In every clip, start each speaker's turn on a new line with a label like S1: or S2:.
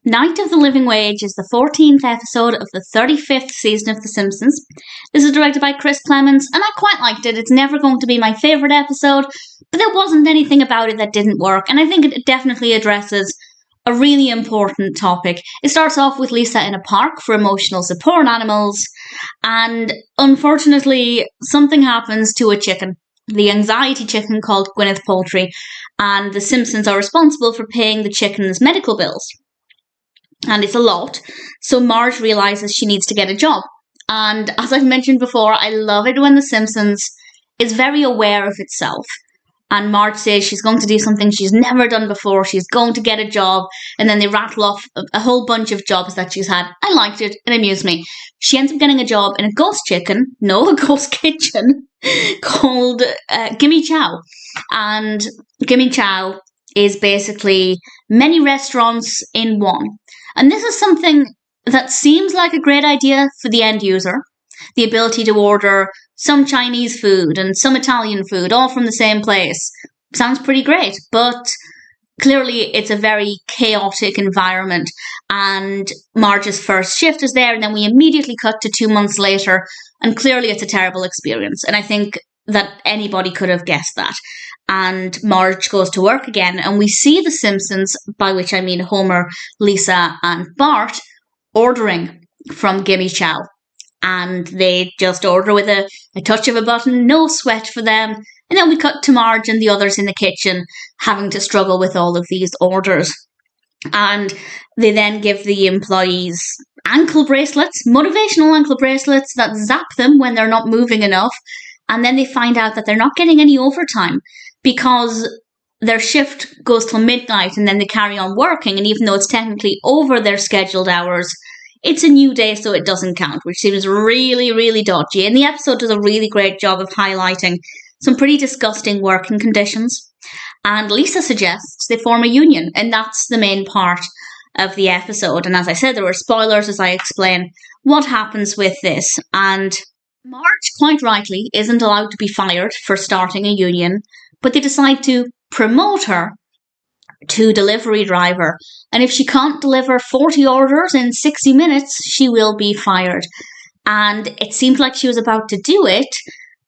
S1: Night of the Living Wage is the 14th episode of the 35th season of The Simpsons. This is directed by Chris Clements, and I quite liked it. It's never going to be my favourite episode, but there wasn't anything about it that didn't work, and I think it definitely addresses a really important topic. It starts off with Lisa in a park for emotional support animals, and unfortunately, something happens to a chicken. The anxiety chicken called Gwyneth Paltrow, and the Simpsons are responsible for paying the chicken's medical bills. And it's a lot. So Marge realises she needs to get a job. And as I've mentioned before, I love it when The Simpsons is very aware of itself. And Marge says she's going to do something she's never done before. She's going to get a job. And then they rattle off a whole bunch of jobs that she's had. I liked it. It amused me. She ends up getting a job in a ghost kitchen called Gimme Chow. And Gimme Chow is basically many restaurants in one. And this is something that seems like a great idea for the end user. The ability to order some Chinese food and some Italian food, all from the same place. Sounds pretty great, but clearly it's a very chaotic environment. And Marge's first shift is there, and then we immediately cut to 2 months later, and clearly it's a terrible experience. And I think that anybody could have guessed that. And Marge goes to work again, and we see the Simpsons, by which I mean Homer, Lisa, and Bart, ordering from Gimme Chow. And they just order with a touch of a button, no sweat for them. And then we cut to Marge and the others in the kitchen having to struggle with all of these orders. And they then give the employees ankle bracelets, motivational ankle bracelets that zap them when they're not moving enough. And then they find out that they're not getting any overtime because their shift goes till midnight and then they carry on working. And even though it's technically over their scheduled hours, it's a new day, so it doesn't count, which seems really, really dodgy. And the episode does a really great job of highlighting some pretty disgusting working conditions. And Lisa suggests they form a union, and that's the main part of the episode. And as I said, there were spoilers as I explain what happens with this. And Marge, quite rightly, isn't allowed to be fired for starting a union, but they decide to promote her to delivery driver. And if she can't deliver 40 orders in 60 minutes, she will be fired. And it seemed like she was about to do it,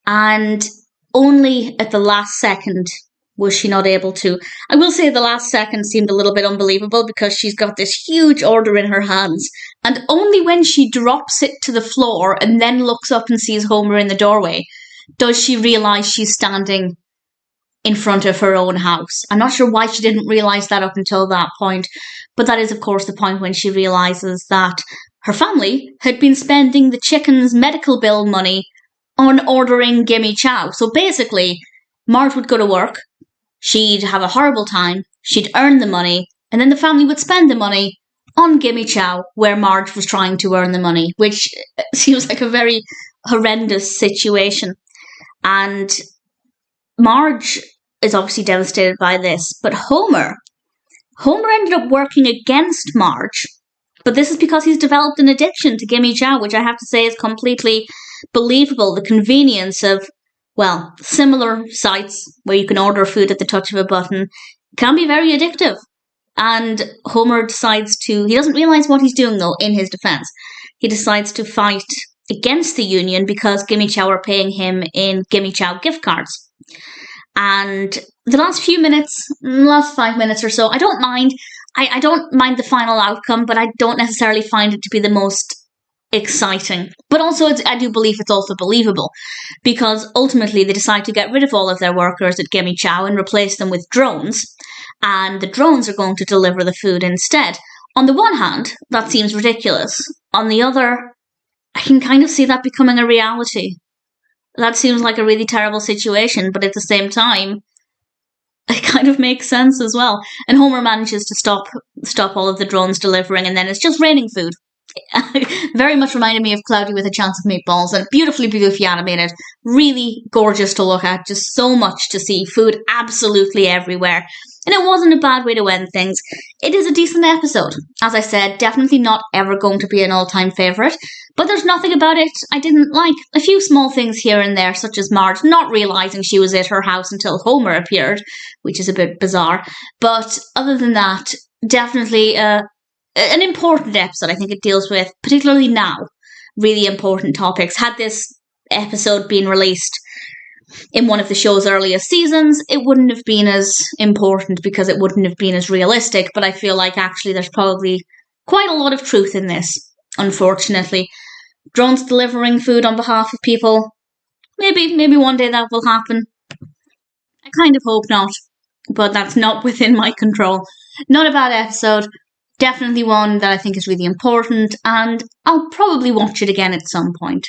S1: and only at the last second was she not able to. I will say the last second seemed a little bit unbelievable because she's got this huge order in her hands, and only when she drops it to the floor and then looks up and sees Homer in the doorway does she realise she's standing in front of her own house. I'm not sure why she didn't realise that up until that point, but that is of course the point when she realises that her family had been spending the chicken's medical bill money on ordering Gimme Chow. So basically, Marge would go to work, she'd have a horrible time, she'd earn the money, and then the family would spend the money on Gimme Chow, where Marge was trying to earn the money, which seems like a very horrendous situation. And Marge is obviously devastated by this, but Homer ended up working against Marge, but this is because he's developed an addiction to Gimme Chow, which I have to say is completely believable. The convenience of, well, similar sites where you can order food at the touch of a button can be very addictive. And Homer he doesn't realise what he's doing though, in his defence. He decides to fight against the union because Gimme Chow are paying him in Gimme Chow gift cards. And the last 5 minutes or so, I don't mind. I don't mind the final outcome, but I don't necessarily find it to be the most exciting. But also, I do believe it's also believable, because ultimately they decide to get rid of all of their workers at Gimme Chow and replace them with drones. And the drones are going to deliver the food instead. On the one hand, that seems ridiculous. On the other, I can kind of see that becoming a reality. That seems like a really terrible situation, but at the same time, it kind of makes sense as well. And Homer manages to stop all of the drones delivering, and then it's just raining food. Very much reminded me of Cloudy with a Chance of Meatballs, and beautifully, beautifully animated. Really gorgeous to look at, just so much to see. Food absolutely everywhere. And it wasn't a bad way to end things. It is a decent episode. As I said, definitely not ever going to be an all-time favourite, but there's nothing about it I didn't like. A few small things here and there, such as Marge not realising she was at her house until Homer appeared, which is a bit bizarre. But other than that, definitely a an important episode. I think it deals with, particularly now, really important topics. Had this episode been released in one of the show's earliest seasons, it wouldn't have been as important because it wouldn't have been as realistic, but I feel like actually there's probably quite a lot of truth in this, unfortunately. Drones delivering food on behalf of people, maybe one day that will happen. I kind of hope not, but that's not within my control. Not a bad episode, definitely one that I think is really important, and I'll probably watch it again at some point.